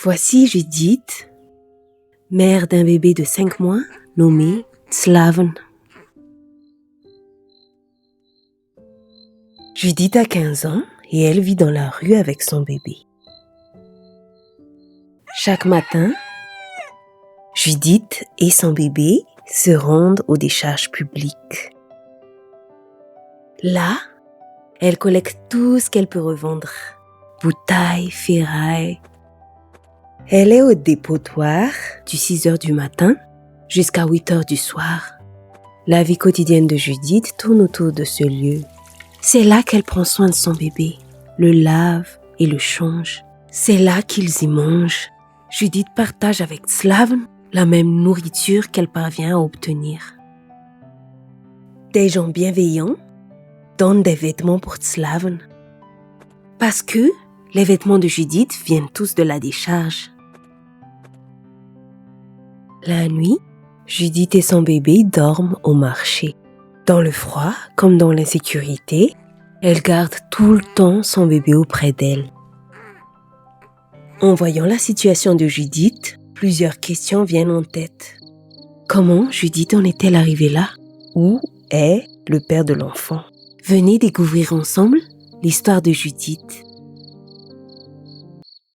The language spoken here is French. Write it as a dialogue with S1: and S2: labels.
S1: Voici Judith, mère d'un bébé de 5 mois nommé Slaven. Judith a 15 ans et elle vit dans la rue avec son bébé. Chaque matin, Judith et son bébé se rendent aux décharges publiques. Là, elle collecte tout ce qu'elle peut revendre. Bouteilles, ferrailles. Elle est au dépotoir du 6h du matin jusqu'à 8h du soir. La vie quotidienne de Judith tourne autour de ce lieu. C'est là qu'elle prend soin de son bébé, le lave et le change. C'est là qu'ils y mangent. Judith partage avec Slaven la même nourriture qu'elle parvient à obtenir. Des gens bienveillants donnent des vêtements pour Slaven. Parce que les vêtements de Judith viennent tous de la décharge. La nuit, Judith et son bébé dorment au marché. Dans le froid comme dans l'insécurité, elle garde tout le temps son bébé auprès d'elle. En voyant la situation de Judith, plusieurs questions viennent en tête. Comment Judith en est-elle arrivée là? Où est le père de l'enfant? Venez découvrir ensemble l'histoire de Judith.